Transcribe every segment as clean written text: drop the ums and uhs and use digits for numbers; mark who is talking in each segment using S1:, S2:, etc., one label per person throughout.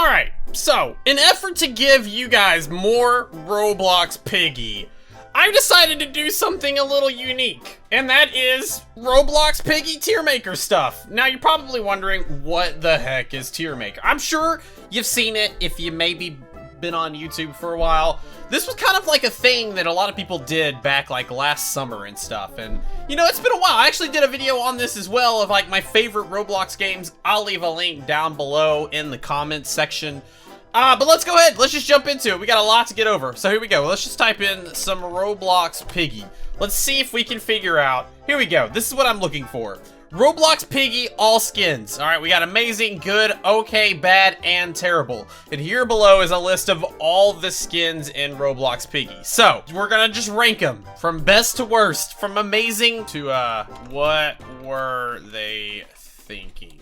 S1: Alright, so, in effort to give you guys more Roblox Piggy, I've decided to do something a little unique, and that is Roblox Piggy tier maker stuff. Now, you're probably wondering, what the heck is tier maker? I'm sure you've seen it if you maybe been on YouTube for a while. This was kind of like a thing that a lot of people did back like last summer and stuff, and you know, it's been a while. I actually did a video on this as well of like my favorite Roblox games. I'll leave a link down below in the comments section. But let's go ahead, let's just jump into it. We got a lot to get over, so here we go. Let's just type in some Roblox Piggy. Let's see if we can figure out, here we go, this is what I'm looking for. Roblox Piggy, all skins. All right, we got amazing, good, okay, bad, and terrible. And here below is a list of all the skins in Roblox Piggy. So, we're gonna just rank them from best to worst, from amazing to, what were they thinking?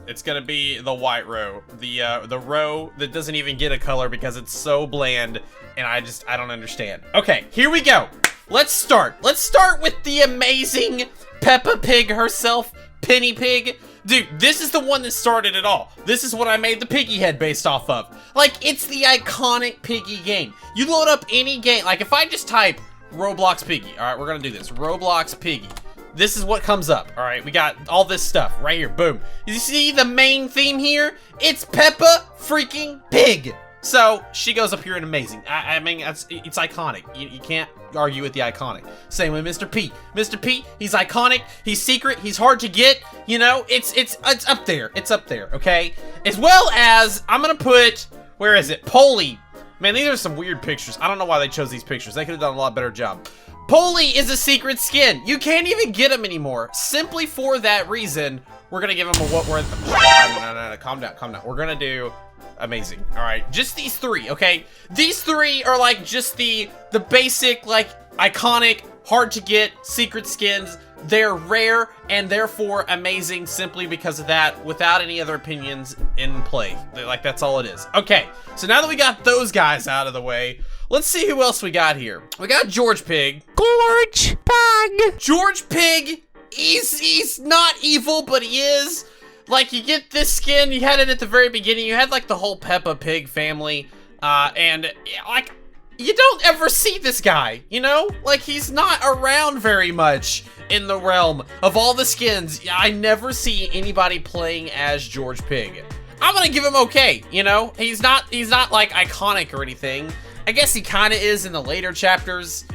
S1: It's gonna be the white row. The row that doesn't even get a color because it's so bland, and I don't understand. Okay, here we go. Let's start. Let's start with the amazing Peppa Pig herself, Penny Pig. Dude, this is the one that started it all. This is what I made the Piggy head based off of. Like, it's the iconic Piggy game. You load up any game, like if I just type Roblox Piggy, all right, we're gonna do this, Roblox Piggy. This is what comes up, all right? We got all this stuff right here, boom. You see the main theme here? It's Peppa freaking Pig. So, she goes up here and amazing. I mean, it's iconic. You can't argue with the iconic. Same with Mr. P. Mr. P, he's iconic, he's secret, he's hard to get, you know? It's up there, it's up there, okay? As well as, I'm gonna put, where is it? Polly. Man, these are some weird pictures. I don't know why they chose these pictures. They could have done a lot better job. Polly is a secret skin. You can't even get him anymore. Simply for that reason, we're gonna give him a what worth. No, calm down, calm down. We're gonna do amazing. All right, just these three, okay? These three are like just the basic, like iconic, hard to get secret skins. They're rare and therefore amazing simply because of that, without any other opinions in play. Like, that's all it is. Okay, so now that we got those guys out of the way, let's see who else we got here. We got George Pig. George Pig! George Pig, he's not evil, but he is. Like, you get this skin, you had it at the very beginning, you had like the whole Peppa Pig family, and like, you don't ever see this guy, you know? Like, he's not around very much in the realm of all the skins. I never see anybody playing as George Pig. I'm gonna give him okay, you know? He's not like iconic or anything. I guess he kinda is in the later chapters.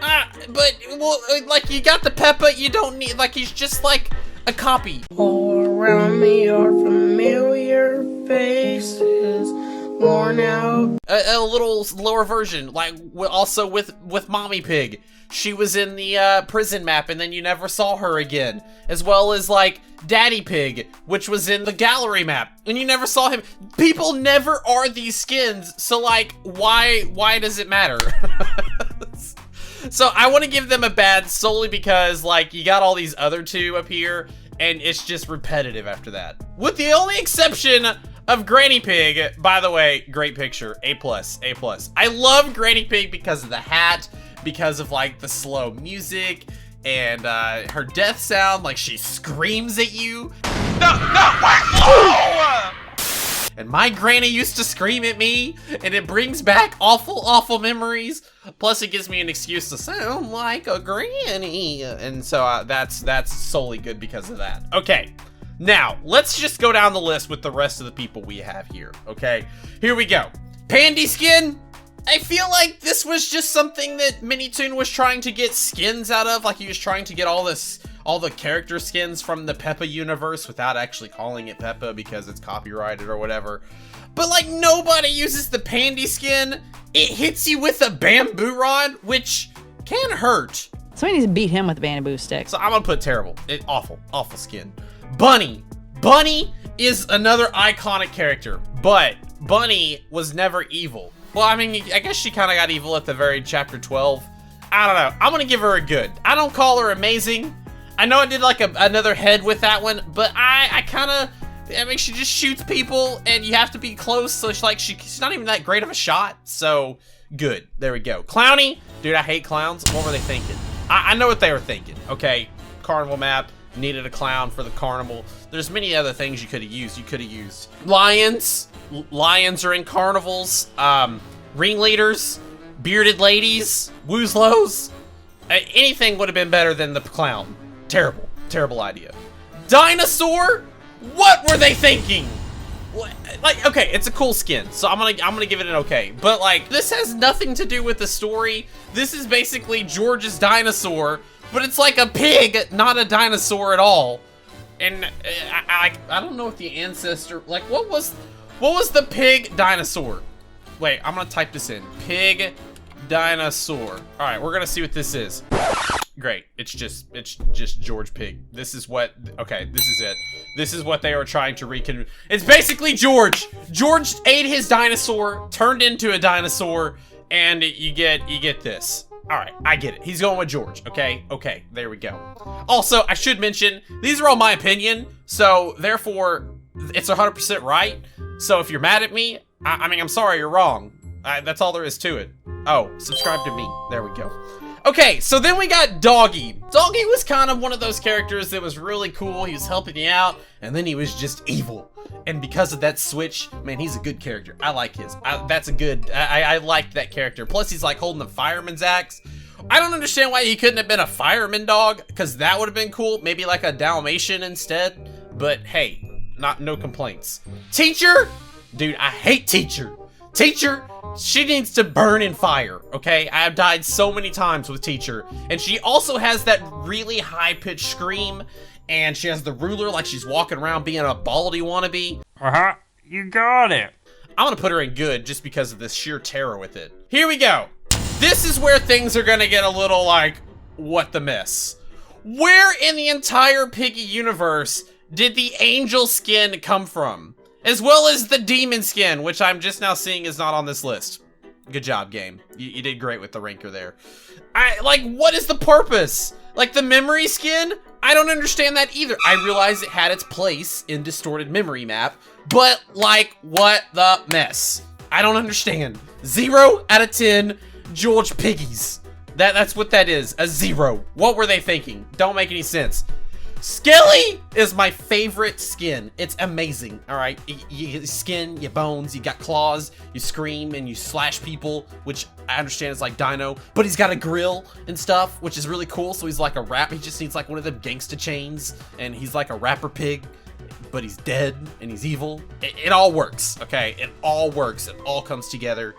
S1: But, well, like, you got the Peppa, you don't need, like, he's just like a copy.
S2: All around me are familiar faces, worn out.
S1: A little lower version, like also with Mommy Pig. She was in the prison map and then you never saw her again. As well as like Daddy Pig, which was in the gallery map and you never saw him. People never are these skins, so like why does it matter? So I want to give them a bad solely because like you got all these other two up here and it's just repetitive after that. With the only exception of Granny Pig. By the way, great picture, A+, A+. I love Granny Pig because of the hat, because of like the slow music and her death sound, like she screams at you. No! And my granny used to scream at me, and it brings back awful, awful memories. Plus, it gives me an excuse to sound like a granny. And so that's solely good because of that. Okay, now, let's just go down the list with the rest of the people we have here, okay? Here we go. Pandy Skin. I feel like this was just something that Minitoon was trying to get skins out of. Like, he was trying to get all the character skins from the Peppa universe without actually calling it Peppa because it's copyrighted or whatever. But like, nobody uses the Pandy Skin. It hits you with a bamboo rod, which can hurt.
S3: Somebody needs to beat him with a bamboo stick.
S1: So I'm gonna put terrible. Awful, awful skin. Bunny. Bunny is another iconic character, but Bunny was never evil. Well, I mean, I guess she kind of got evil at the very chapter 12. I don't know. I'm gonna give her a good. I don't call her amazing. I know I did like another head with that one, but I mean, she just shoots people and you have to be close, so she's not even that great of a shot, so good. There we go. Clowny. Dude, I hate clowns. What were they thinking? I know what they were thinking, okay? Carnival map. needed a clown for the carnival. There's many other things you could have used. You could have used lions. Lions are in carnivals. Ringleaders, bearded ladies, woozlows. Anything would have been better than the clown. Terrible, terrible idea. Dinosaur? What were they thinking? Like, okay, it's a cool skin, so I'm gonna give it an okay. But like, this has nothing to do with the story. This is basically George's dinosaur, but it's like a pig, not a dinosaur at all. And I don't know if the ancestor, like, what was the pig dinosaur? Wait, I'm gonna type this in. Pig dinosaur. All right, we're gonna see what this is. Great, it's just George Pig. This is what, okay, this is it. This is what they were trying to recon. It's basically George. George ate his dinosaur, turned into a dinosaur, and you get this. All right, I get it. He's going with George, okay? Okay, there we go. Also, I should mention, these are all my opinion, so therefore, it's 100% right. So if you're mad at me, I mean, I'm sorry, you're wrong. That's all there is to it. Oh, subscribe to me. There we go. Okay, so then we got Doggy. Doggy was kind of one of those characters that was really cool. He was helping you out, and then he was just evil. And because of that switch, man, he's a good character. I like his. I liked that character. Plus, he's like holding the fireman's axe. I don't understand why he couldn't have been a fireman dog, because that would have been cool. Maybe like a Dalmatian instead. But hey, no complaints. Teacher? Dude, I hate Teacher. Teacher, she needs to burn in fire, okay? I have died so many times with Teacher. And she also has that really high-pitched scream, and she has the ruler like she's walking around being a Baldy wannabe.
S4: Uh-huh, you got it.
S1: I'm gonna put her in good just because of this sheer terror with it. Here we go. This is where things are gonna get a little like, what the mess? Where in the entire Piggy universe did the angel skin come from? As well as the demon skin, which I'm just now seeing is not on this list. Good job, game. You did great with the ranker there. Like, what is the purpose? Like, the memory skin? I don't understand that either. I realize it had its place in Distorted Memory Map, but, like, what the mess? I don't understand. 0 out of 10 George Piggies. That's what that is, a 0. What were they thinking? Don't make any sense. Skelly is my favorite skin. It's amazing, all right? You skin, your bones, you got claws, you scream and you slash people, which I understand is like Dino, but he's got a grill and stuff, which is really cool. So he's like a rap. He just needs like one of them gangsta chains, and he's like a rapper pig, but he's dead and he's evil. It all works, okay? It all works. It all comes together.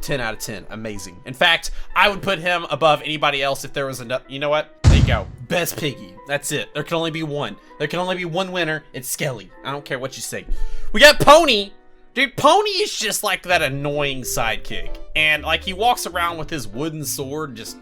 S1: 10 out of 10. Amazing. In fact, I would put him above anybody else if there was enough. You know what? There you go. Best Piggy. That's it. There can only be one. There can only be one winner. It's Skelly. I don't care what you say. We got Pony. Dude, Pony is just like that annoying sidekick. And like he walks around with his wooden sword just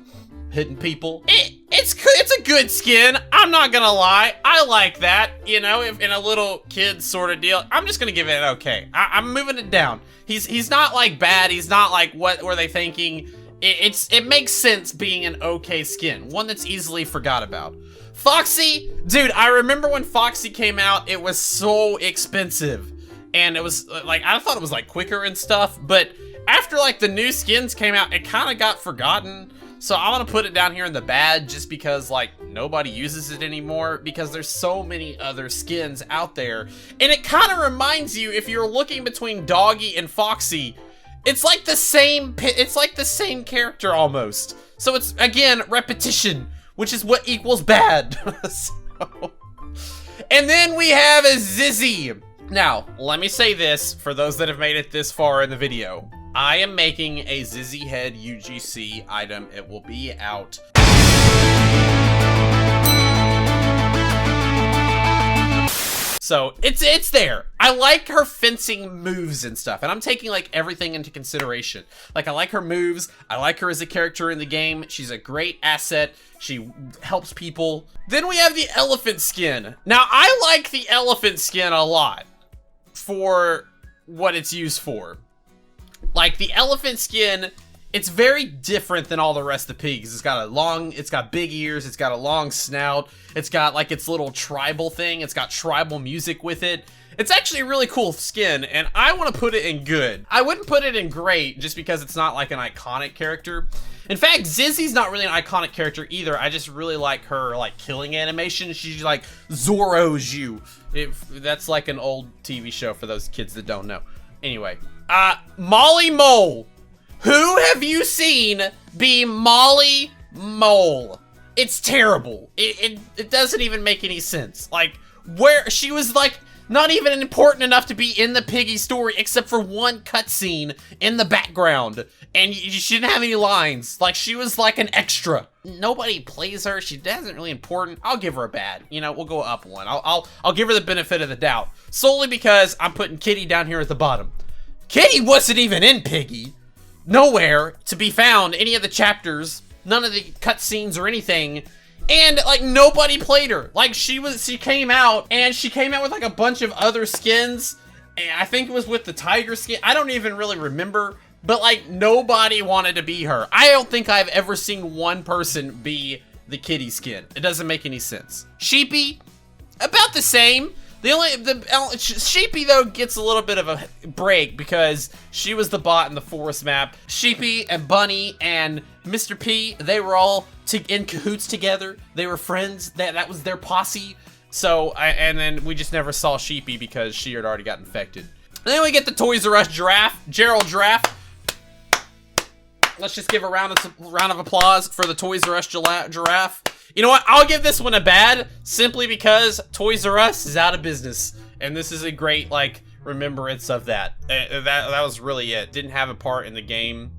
S1: hitting people. It's a good skin. I'm not gonna lie. I like that, you know, if in a little kid sort of deal. I'm just gonna give it an okay. I'm moving it down. He's not like bad. He's not like what were they thinking. It makes sense being an okay skin. One that's easily forgot about. Foxy, dude, I remember when Foxy came out, it was so expensive. And it was like, I thought it was like quicker and stuff, but after like the new skins came out, it kind of got forgotten. So I'm gonna put it down here in the bad just because like nobody uses it anymore because there's so many other skins out there. And it kind of reminds you, if you're looking between Doggy and Foxy, it's like the same character almost. So it's, again, repetition, which is what equals bad. And then we have a Zizzy. Now, let me say this for those that have made it this far in the video. I am making a Zizzy Head UGC item. It will be out. So it's there. I like her fencing moves and stuff, and I'm taking like everything into consideration. Like I like her moves. I like her as a character in the game. She's a great asset. She helps people. Then we have the elephant skin. Now I like the elephant skin a lot for what it's used for. Like the elephant skin It's very different than all the rest of the pigs. It's got big ears, it's got a long snout, it's got like its little tribal thing, it's got tribal music with it. It's actually a really cool skin, and I want to put it in good. I wouldn't put it in great just because it's not like an iconic character. In fact, Zizzy's not really an iconic character either. I just really like her like killing animation. She like Zorro's you. That's like an old TV show for those kids that don't know. Anyway, Molly Mole. Who have you seen be Molly Mole? It's terrible. It doesn't even make any sense. Like, where she was like not even important enough to be in the Piggy story except for one cutscene in the background. And she didn't have any lines. Like, she was like an extra. Nobody plays her. She isn't really important. I'll give her a bad. You know, we'll go up one. I'll give her the benefit of the doubt. Solely because I'm putting Kitty down here at the bottom. Kitty wasn't even in Piggy. Nowhere to be found, any of the chapters, none of the cutscenes or anything. And like nobody played her. Like she came out with like a bunch of other skins. And I think it was with the tiger skin. I don't even really remember, but like nobody wanted to be her. I don't think I've ever seen one person be the kitty skin. It doesn't make any sense. Sheepy, about the same. Sheepy though gets a little bit of a break because she was the bot in the forest map. Sheepy and Bunny and Mr. P, they were all in cahoots together. They were friends. That was their posse. So, and then we just never saw Sheepy because she had already got infected. And then we get the Toys R Us giraffe, Gerald Giraffe. Let's just give a round of applause for the Toys R Us giraffe. You know what? I'll give this one a bad simply because Toys R Us is out of business. And this is a great, like, remembrance of that. That was really it. Didn't have a part in the game.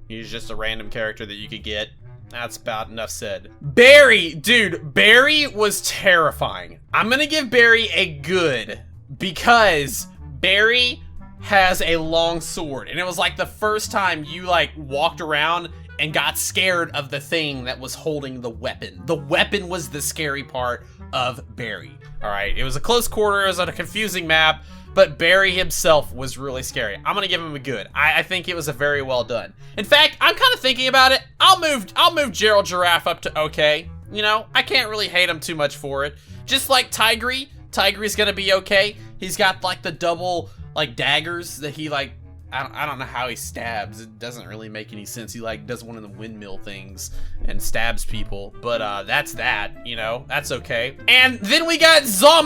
S1: He was just a random character that you could get. That's about enough said. Barry, dude, Barry was terrifying. I'm gonna give Barry a good because Barry has a long sword. And it was like the first time you like walked around and got scared of the thing that was holding the weapon. The weapon was the scary part of Barry. All right, it was a close quarter, it was on a confusing map, but Barry himself was really scary. I'm gonna give him a good. I think it was a very well done. In fact, I'm kind of thinking about it. I'll move Gerald Giraffe up to okay. You know, I can't really hate him too much for it. Just like Tigre's gonna be okay. He's got like the double like daggers that he like, I don't know how he stabs. It doesn't really make any sense. He like does one of the windmill things and stabs people, but that's that, you know, that's okay. And then we got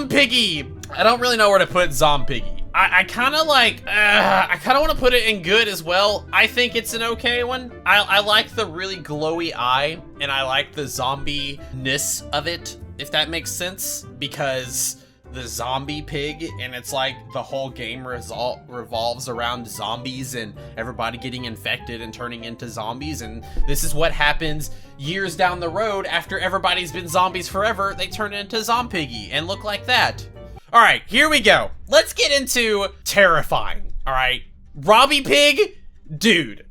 S1: Piggy. I don't really know where to put Piggy. I kind of like, I kind of want to put it in good as well. I think it's an okay one. I like the really glowy eye and I like the zombie-ness of it, if that makes sense, because the zombie pig, and it's like the whole game revolves around zombies and everybody getting infected and turning into zombies, and this is what happens years down the road after everybody's been zombies forever. They turn into Piggy and look like that. All right, here we go. Let's get into terrifying. All right, Robbie Pig, dude,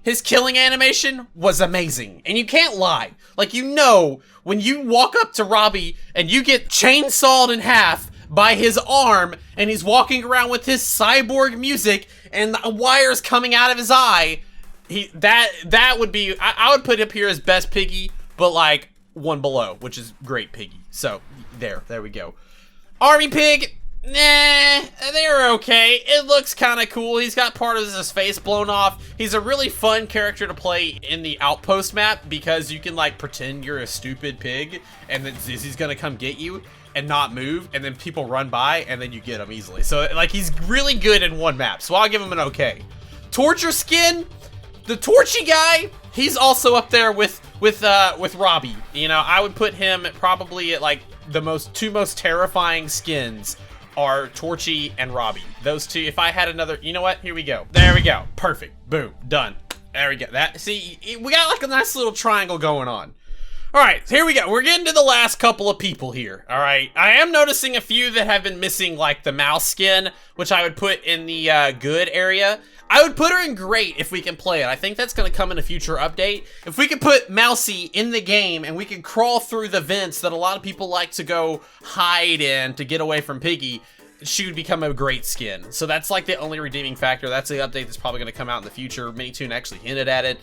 S1: his killing animation was amazing, and you can't lie. Like, you know, when you walk up to Robbie and you get chainsawed in half by his arm and he's walking around with his cyborg music and the wires coming out of his eye, that would be, I would put up here as best Piggy, but like one below, which is great Piggy. So there we go. Army Pig, nah, they're okay. It looks kind of cool. He's got part of his face blown off. He's a really fun character to play in the Outpost map because you can like pretend you're a stupid pig and then Zizzy's gonna come get you and not move, and then people run by and then you get him easily. So like he's really good in one map, so I'll give him an okay. Torture Skin, the Torchy guy, he's also up there with Robbie. You know, I would put him probably at like the two most terrifying skins are Torchy and Robbie. Those two, if I had another, you know what? Here we go. There we go. Perfect. Boom. Done. There we go. See, we got like a nice little triangle going on. All right, here we go. We're getting to the last couple of people here. All right. I am noticing a few that have been missing, like the mouse skin, which I would put in the good area. I would put her in great if we can play it. I think that's going to come in a future update. If we could put Mousy in the game and we can crawl through the vents that a lot of people like to go hide in to get away from Piggy, she would become a great skin. So that's like the only redeeming factor. That's the update that's probably going to come out in the future. Minitoon actually hinted at it.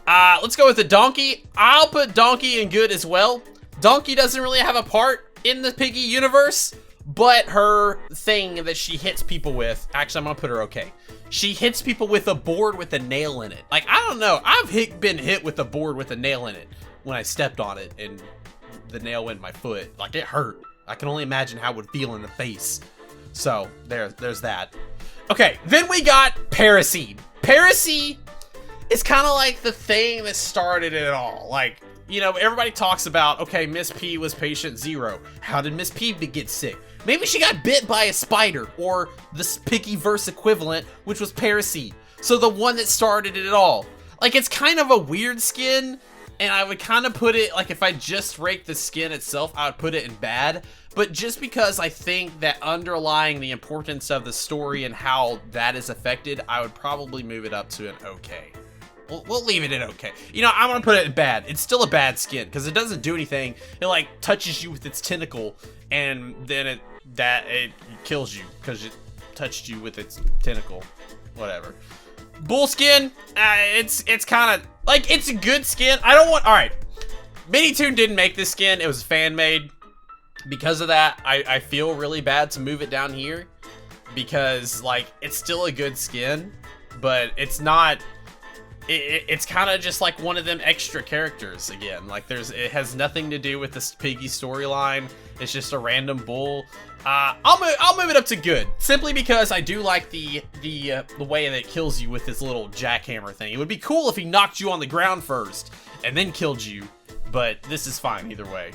S1: Let's go with the Donkey. I'll put Donkey in good as well. Donkey doesn't really have a part in the Piggy universe, but her thing that she hits people with, actually I'm gonna put her okay. She hits people with a board with a nail in it. Like, I don't know, I've been hit with a board with a nail in it when I stepped on it and the nail went in my foot. Like, it hurt. I can only imagine how it would feel in the face. So, there's that. Okay, then we got Paraseed. Paraseed is kind of like the thing that started it all. Like, you know, everybody talks about, okay, Miss P was patient 0. How did Miss P get sick? Maybe she got bit by a spider, or the Piggyverse equivalent, which was Paraseed. So the one that started it all. Like, it's kind of a weird skin, and I would kind of put it, like, if I just rate the skin itself, I would put it in bad. But just because I think that underlying the importance of the story and how that is affected, I would probably move it up to an okay. We'll leave it in okay. You know, I'm gonna put it in bad. It's still a bad skin because it doesn't do anything. It like touches you with its tentacle, and then it kills you because it touched you with its tentacle. Whatever. Bull skin. It's kind of like, it's a good skin. I don't want. All right. Minitoon didn't make this skin. It was fan made. Because of that, I feel really bad to move it down here because like it's still a good skin, but it's not. It's kind of just like one of them extra characters again. Like it has nothing to do with this Piggy storyline. It's just a random bull. I'll move it up to good simply because I do like the way that it kills you with this little jackhammer thing. It would be cool if he knocked you on the ground first and then killed you, but this is fine either way.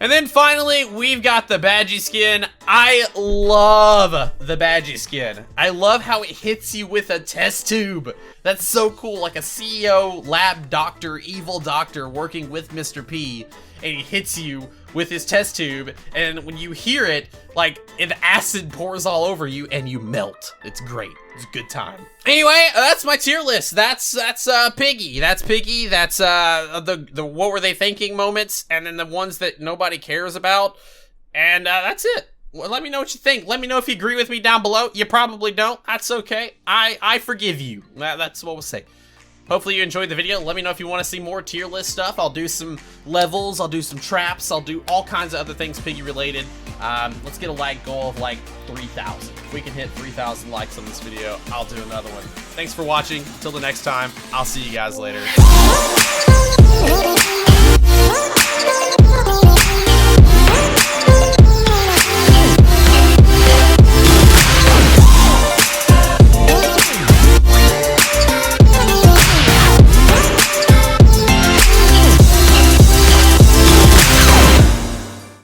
S1: And then finally, we've got the Badgie skin. I love the Badgie skin. I love how it hits you with a test tube. That's so cool, like a CEO, lab doctor, evil doctor working with Mr. P, and he hits you with his test tube, and when you hear it, like, the acid pours all over you, and you melt. It's great. It's a good time. Anyway, that's my tier list. That's Piggy. That's Piggy. That's the what were they thinking moments, and then the ones that nobody cares about, and that's it. Well, let me know what you think. Let me know if you agree with me down below. You probably don't. That's okay. I forgive you. That's what we'll say. Hopefully you enjoyed the video. Let me know if you want to see more tier list stuff. I'll do some levels. I'll do some traps. I'll do all kinds of other things Piggy related. Let's get a like goal of like 3,000. If we can hit 3,000 likes on this video, I'll do another one. Thanks for watching. Until the next time, I'll see you guys later.